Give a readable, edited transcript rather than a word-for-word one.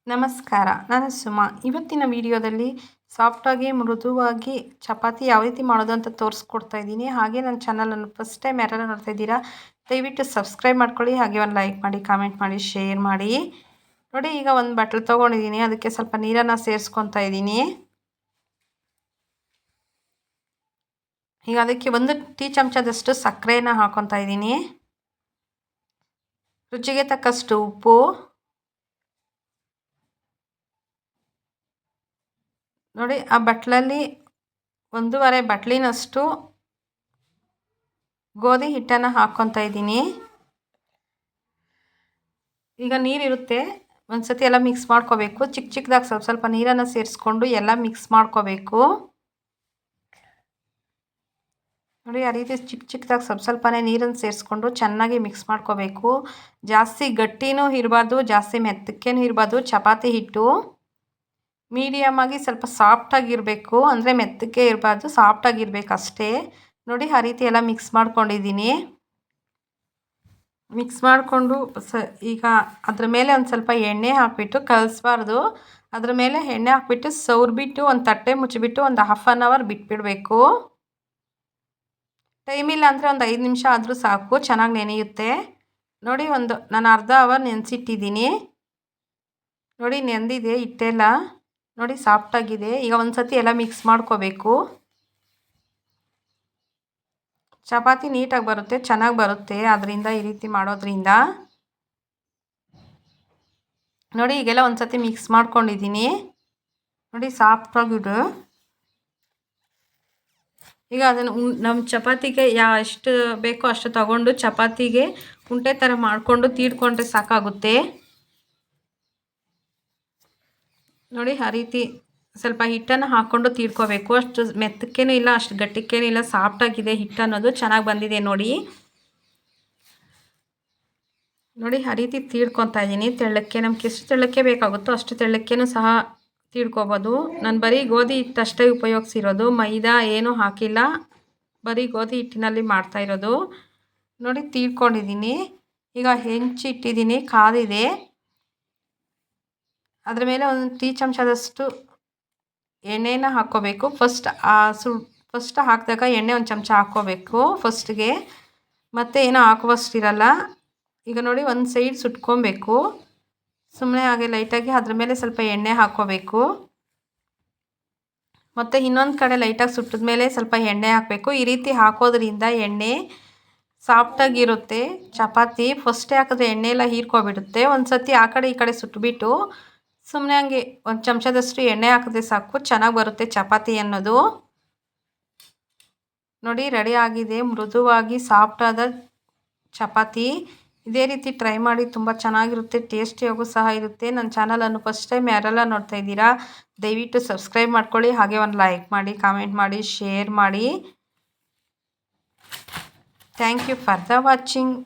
ನಮಸ್ಕಾರ, ನಾನು ಸುಮಾ. ಇವತ್ತಿನ ವಿಡಿಯೋದಲ್ಲಿ ಸಾಫ್ಟಾಗಿ ಮೃದುವಾಗಿ ಚಪಾತಿ ಯಾವ ರೀತಿ ಮಾಡೋದು ಅಂತ ತೋರಿಸ್ಕೊಡ್ತಾ ಇದ್ದೀನಿ. ಹಾಗೆ ನನ್ನ ಚಾನಲನ್ನು ಫಸ್ಟ್ ಟೈಮ್ ಯಾರೆಲ್ಲ ನೋಡ್ತಾ ಇದ್ದೀರಾ ದಯವಿಟ್ಟು ಸಬ್ಸ್ಕ್ರೈಬ್ ಮಾಡ್ಕೊಳ್ಳಿ. ಹಾಗೆ ಒಂದು ಲೈಕ್ ಮಾಡಿ, ಕಾಮೆಂಟ್ ಮಾಡಿ, ಶೇರ್ ಮಾಡಿ. ನೋಡಿ, ಈಗ ಒಂದು ಬಟ್ಲು ತೊಗೊಂಡಿದ್ದೀನಿ. ಅದಕ್ಕೆ ಸ್ವಲ್ಪ ನೀರನ್ನು ಸೇರಿಸ್ಕೊತಾ ಇದ್ದೀನಿ. ಈಗ ಅದಕ್ಕೆ 1 ಟೀ ಚಮಚದಷ್ಟು ಸಕ್ಕರೆಯನ್ನು ಹಾಕ್ಕೊತಾ ಇದ್ದೀನಿ. ರುಚಿಗೆ ತಕ್ಕಷ್ಟು ಉಪ್ಪು, ನೋಡಿ ಆ ಬಟ್ಲಲ್ಲಿ 1.5 ಬಟ್ಲಿನಷ್ಟು ಗೋಧಿ ಹಿಟ್ಟನ್ನು ಹಾಕ್ಕೊತಾ ಇದ್ದೀನಿ. ಈಗ ನೀರಿರುತ್ತೆ, ಒಂದ್ಸತಿ ಎಲ್ಲ ಮಿಕ್ಸ್ ಮಾಡ್ಕೋಬೇಕು. ಚಿಕ್ಕ ಚಿಕ್ಕದಾಗಿ ಸ್ವಲ್ಪ ಸ್ವಲ್ಪ ನೀರನ್ನು ಸೇರಿಸ್ಕೊಂಡು ಎಲ್ಲ ಮಿಕ್ಸ್ ಮಾಡ್ಕೋಬೇಕು. ನೋಡಿ, ಆ ರೀತಿ ಚಿಕ್ಕ ಚಿಕ್ಕದಾಗಿ ಸ್ವಲ್ಪ ಸ್ವಲ್ಪನೇ ನೀರನ್ನು ಸೇರಿಸ್ಕೊಂಡು ಚೆನ್ನಾಗಿ ಮಿಕ್ಸ್ ಮಾಡ್ಕೋಬೇಕು. ಜಾಸ್ತಿ ಗಟ್ಟಿನೂ ಇರಬಾರ್ದು, ಜಾಸ್ತಿ ಮೆತ್ತಕ್ಕೇನೂ ಇರಬಾರ್ದು. ಚಪಾತಿ ಹಿಟ್ಟು ಮೀಡಿಯಮ್ ಆಗಿ ಸ್ವಲ್ಪ ಸಾಫ್ಟಾಗಿರಬೇಕು, ಅಂದರೆ ಮೆತ್ತಕ್ಕೆ ಇರಬಾರ್ದು, ಸಾಫ್ಟಾಗಿರ್ಬೇಕು ಅಷ್ಟೇ. ನೋಡಿ, ಆ ರೀತಿ ಎಲ್ಲ ಮಿಕ್ಸ್ ಮಾಡ್ಕೊಂಡಿದ್ದೀನಿ. ಮಿಕ್ಸ್ ಮಾಡಿಕೊಂಡು ಈಗ ಅದ್ರ ಮೇಲೆ ಒಂದು ಸ್ವಲ್ಪ ಎಣ್ಣೆ ಹಾಕಿಬಿಟ್ಟು, ಕಲಿಸ್ಬಾರ್ದು, ಅದ್ರ ಮೇಲೆ ಎಣ್ಣೆ ಹಾಕಿಬಿಟ್ಟು ಸೌರ್ಬಿಟ್ಟು ಒಂದು ತಟ್ಟೆ ಮುಚ್ಚಿಬಿಟ್ಟು ಒಂದು ಹಾಫ್ ಆನ್ ಅವರ್ ಬಿಟ್ಬಿಡಬೇಕು. ಟೈಮ್ ಇಲ್ಲ ಅಂದರೆ ಒಂದು 5 ನಿಮಿಷ ಆದರೂ ಸಾಕು, ಚೆನ್ನಾಗಿ ನೆನೆಯುತ್ತೆ. ನೋಡಿ, ನಾನು ಅರ್ಧ ಅವರ್ ನೆನೆಸಿಟ್ಟಿದ್ದೀನಿ. ನೋಡಿ, ನೆಂದಿದೆ ಹಿಟ್ಟೆಲ್ಲ. ನೋಡಿ, ಸಾಫ್ಟಾಗಿದೆ. ಈಗ ಒಂದು ಸತಿ ಎಲ್ಲ ಮಿಕ್ಸ್ ಮಾಡ್ಕೋಬೇಕು. ಚಪಾತಿ ನೀಟಾಗಿ ಬರುತ್ತೆ, ಚೆನ್ನಾಗಿ ಬರುತ್ತೆ ಅದರಿಂದ, ಈ ರೀತಿ ಮಾಡೋದ್ರಿಂದ. ನೋಡಿ, ಈಗೆಲ್ಲ ಒಂದು ಸತಿ ಮಿಕ್ಸ್ ಮಾಡ್ಕೊಂಡಿದ್ದೀನಿ. ನೋಡಿ, ಸಾಫ್ಟಾಗಿದೆ. ಈಗ ಅದನ್ನು ನಮ್ಮ ಚಪಾತಿಗೆ ಎಷ್ಟು ಬೇಕೋ ಅಷ್ಟು ತಗೊಂಡು ಚಪಾತಿಗೆ ಉಂಡೆ ಥರ ಮಾಡಿಕೊಂಡು ತೀಡ್ಕೊಂಡ್ರೆ ಸಾಕಾಗುತ್ತೆ. ನೋಡಿ, ಆ ರೀತಿ ಸ್ವಲ್ಪ ಹಿಟ್ಟನ್ನು ಹಾಕ್ಕೊಂಡು ತೀಡ್ಕೋಬೇಕು. ಅಷ್ಟು ಮೆತ್ತಕ್ಕೇನೂ ಇಲ್ಲ, ಅಷ್ಟು ಗಟ್ಟಿಕ್ಕೇನೂ ಇಲ್ಲ, ಸಾಫ್ಟಾಗಿದೆ ಹಿಟ್ಟು ಅನ್ನೋದು. ಚೆನ್ನಾಗಿ ಬಂದಿದೆ ನೋಡಿ. ನೋಡಿ, ಆ ರೀತಿ ತೀಡ್ಕೊತಾ ಇದ್ದೀನಿ ತೆಳ್ಳಕ್ಕೆ. ನಮ್ಗೆ ಎಷ್ಟು ತೆಳ್ಳಕ್ಕೆ ಬೇಕಾಗುತ್ತೋ ಅಷ್ಟು ತೆಳ್ಳಕ್ಕೇನೂ ಸಹ ತೀಡ್ಕೋಬೋದು. ನಾನು ಬರೀ ಗೋಧಿ ಹಿಟ್ಟು ಅಷ್ಟೇ ಉಪಯೋಗಿಸಿರೋದು, ಮೈದಾ ಏನೂ ಹಾಕಿಲ್ಲ, ಬರೀ ಗೋಧಿ ಹಿಟ್ಟಿನಲ್ಲಿ ಮಾಡ್ತಾ ಇರೋದು. ನೋಡಿ, ತೀಡ್ಕೊಂಡಿದ್ದೀನಿ. ಈಗ ಹೆಂಚಿಟ್ಟಿದ್ದೀನಿ, ಕಾದಿದೆ. ಅದ್ರ ಮೇಲೆ 1 ಟೀ ಚಮಚದಷ್ಟು ಎಣ್ಣೆನ ಹಾಕ್ಕೋಬೇಕು. ಫಸ್ಟ್ ಹಾಕಿದಾಗ ಎಣ್ಣೆ 1 ಚಮಚ ಹಾಕ್ಕೋಬೇಕು ಫಸ್ಟ್ಗೆ, ಮತ್ತು ಏನೋ ಹಾಕುವಷ್ಟಿರಲ್ಲ. ಈಗ ನೋಡಿ, ಒಂದು ಸೈಡ್ ಸುಟ್ಕೊಬೇಕು. ಸುಮ್ಮನೆ ಹಾಗೆ ಲೈಟಾಗಿ ಅದ್ರ ಮೇಲೆ ಸ್ವಲ್ಪ ಎಣ್ಣೆ ಹಾಕ್ಕೋಬೇಕು. ಮತ್ತು ಇನ್ನೊಂದು ಕಡೆ ಲೈಟಾಗಿ ಸುಟ್ಟಿದ ಮೇಲೆ ಸ್ವಲ್ಪ ಎಣ್ಣೆ ಹಾಕಬೇಕು. ಈ ರೀತಿ ಹಾಕೋದ್ರಿಂದ ಎಣ್ಣೆ ಸಾಫ್ಟಾಗಿರುತ್ತೆ ಚಪಾತಿ. ಫಸ್ಟೇ ಹಾಕಿದ್ರೆ ಎಣ್ಣೆ ಎಲ್ಲ ಹೀರ್ಕೊಬಿಡುತ್ತೆ. ಒಂದು ಸತಿ ಆ ಕಡೆ ಈ ಕಡೆ ಸುಟ್ಬಿಟ್ಟು ಸುಮ್ಮನೆ ಹಂಗೆ 1 ಚಮಚದಷ್ಟು ಎಣ್ಣೆ ಹಾಕಿದ್ರೆ ಸಾಕು, ಚೆನ್ನಾಗಿ ಬರುತ್ತೆ ಚಪಾತಿ ಅನ್ನೋದು. ನೋಡಿ, ರೆಡಿ ಆಗಿದೆ ಮೃದುವಾಗಿ ಸಾಫ್ಟಾದ ಚಪಾತಿ. ಇದೇ ರೀತಿ ಟ್ರೈ ಮಾಡಿ, ತುಂಬ ಚೆನ್ನಾಗಿರುತ್ತೆ, ಟೇಸ್ಟಿಯಾಗೂ ಸಹ ಇರುತ್ತೆ. ನನ್ನ ಚಾನಲನ್ನು ಫಸ್ಟ್ ಟೈಮ್ ಯಾರೆಲ್ಲ ನೋಡ್ತಾ ಇದ್ದೀರಾ ದಯವಿಟ್ಟು ಸಬ್ಸ್ಕ್ರೈಬ್ ಮಾಡ್ಕೊಳ್ಳಿ. ಹಾಗೆ ಒಂದು ಲೈಕ್ ಮಾಡಿ, ಕಾಮೆಂಟ್ ಮಾಡಿ, ಶೇರ್ ಮಾಡಿ. Thank you for the watching.